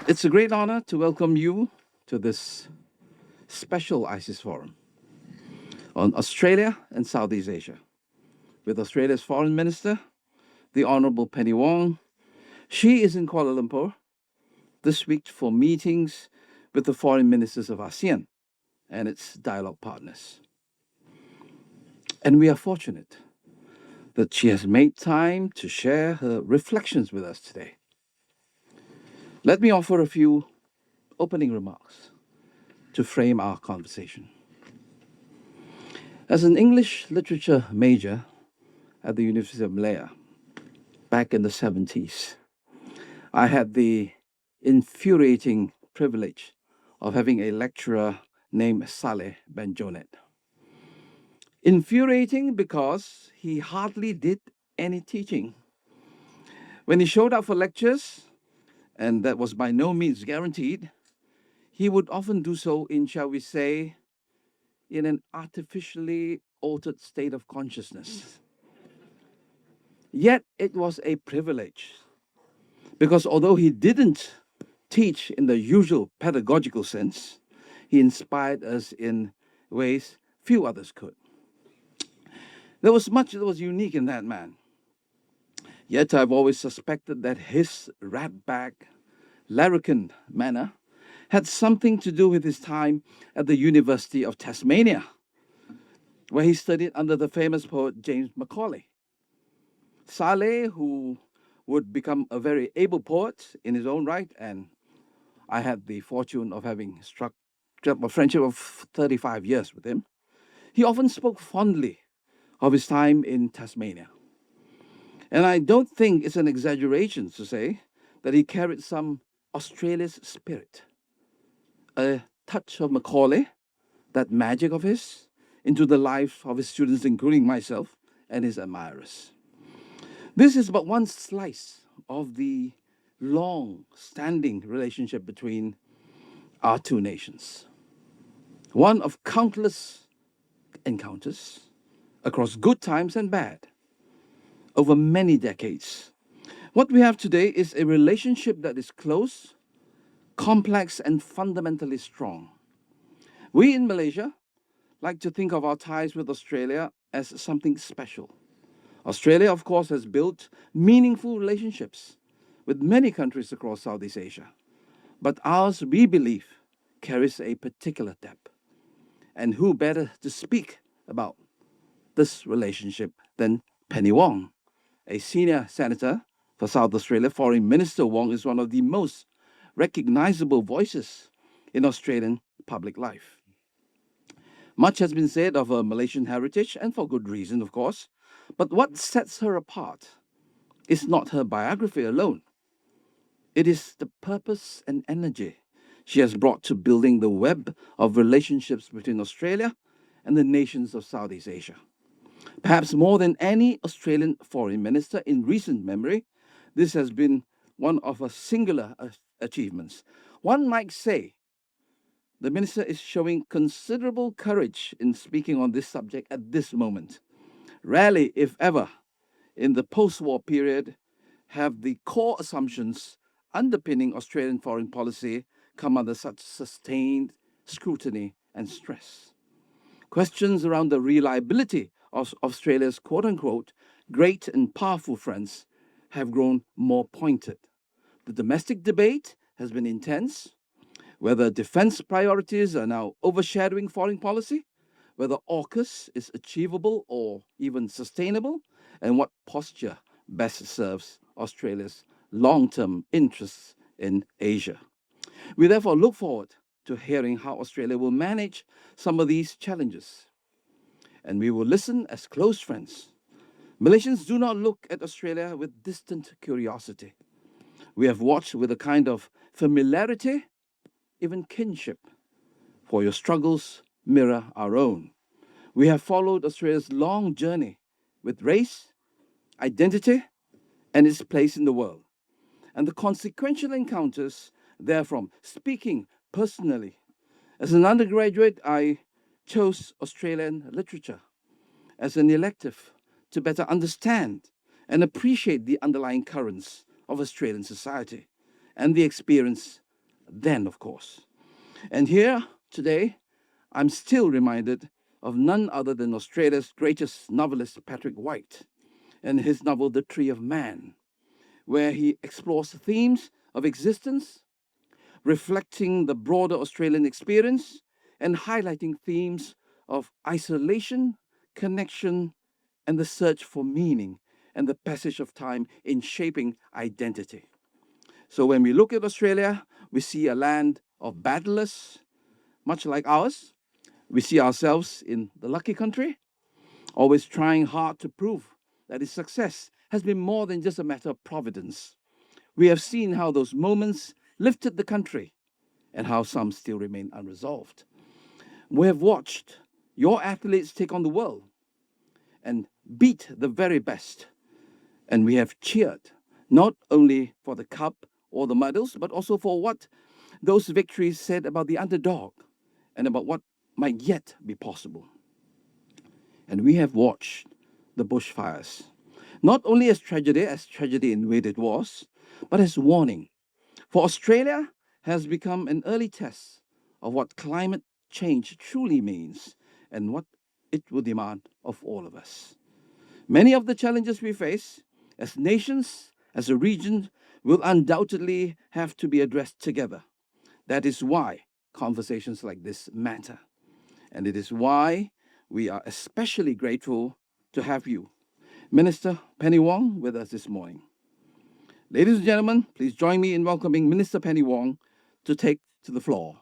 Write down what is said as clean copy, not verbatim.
It's a great honor to welcome you to this special ISIS forum on Australia and Southeast Asia with Australia's Foreign Minister, the Honourable Penny Wong. She is in Kuala Lumpur this week for meetings with the foreign ministers of ASEAN and its dialogue partners. And we are fortunate that she has made time to share her reflections with us today. Let me offer a few opening remarks to frame our conversation. As an English literature major at the University of Malaya back in the 70s, I had the infuriating privilege of having a lecturer named Saleh Benjonet. Infuriating because he hardly did any teaching. When he showed up for lectures, and that was by no means guaranteed, he would often do so in, shall we say, in an artificially altered state of consciousness. Yet it was a privilege, because although he didn't teach in the usual pedagogical sense, he inspired us in ways few others could. There was much that was unique in that man. Yet I've always suspected that his ratbag, larrikin manner had something to do with his time at the University of Tasmania, where he studied under the famous poet James Macaulay. Saleh, who would become a very able poet in his own right, and I had the fortune of having struck up a friendship of 35 years with him, he often spoke fondly of his time in Tasmania. And I don't think it's an exaggeration to say that he carried some Australia's spirit, a touch of Macaulay, that magic of his, into the life of his students, including myself and his admirers. This is but one slice of the long-standing relationship between our two nations, one of countless encounters across good times and bad over many decades. What we have today is a relationship that is close, complex, and fundamentally strong. We in Malaysia like to think of our ties with Australia as something special. Australia, of course, has built meaningful relationships with many countries across Southeast Asia. But ours, we believe, carries a particular depth. And who better to speak about this relationship than Penny Wong, a senior senator for South Australia. Foreign Minister Wong is one of the most recognizable voices in Australian public life. Much has been said of her Malaysian heritage, and for good reason, of course. But what sets her apart is not her biography alone. It is the purpose and energy she has brought to building the web of relationships between Australia and the nations of Southeast Asia. Perhaps more than any Australian foreign minister in recent memory, this has been one of her singular achievements. One might say the minister is showing considerable courage in speaking on this subject at this moment. Rarely, if ever, in the post-war period, have the core assumptions underpinning Australian foreign policy come under such sustained scrutiny and stress. Questions around the reliability of Australia's quote-unquote great and powerful friends have grown more pointed. The domestic debate has been intense, whether defense priorities are now overshadowing foreign policy, whether AUKUS is achievable or even sustainable, and what posture best serves Australia's long-term interests in Asia. We therefore look forward to hearing how Australia will manage some of these challenges. And we will listen as close friends. Malaysians do not look at Australia with distant curiosity. We have watched with a kind of familiarity, even kinship, for your struggles mirror our own. We have followed Australia's long journey with race, identity, and its place in the world, and the consequential encounters therefrom. Speaking personally, as an undergraduate, I chose Australian literature as an elective to better understand and appreciate the underlying currents of Australian society and the experience then, of course. And here, today, I'm still reminded of none other than Australia's greatest novelist, Patrick White, and his novel, The Tree of Man, where he explores themes of existence, reflecting the broader Australian experience and highlighting themes of isolation, connection, and the search for meaning and the passage of time in shaping identity. So when we look at Australia, we see a land of battlers, much like ours. We see ourselves in the lucky country, always trying hard to prove that its success has been more than just a matter of providence. We have seen how those moments lifted the country and how some still remain unresolved. We have watched your athletes take on the world and beat the very best. And we have cheered not only for the cup or the medals, but also for what those victories said about the underdog and about what might yet be possible. And we have watched the bushfires, not only as tragedy indeed it was, but as warning. For Australia has become an early test of what climate change truly means and what it will demand of all of us. Many of the challenges we face as nations, as a region, will undoubtedly have to be addressed together. That is why conversations like this matter. And it is why we are especially grateful to have you, Minister Penny Wong, with us this morning. Ladies and gentlemen, please join me in welcoming Minister Penny Wong to take to the floor.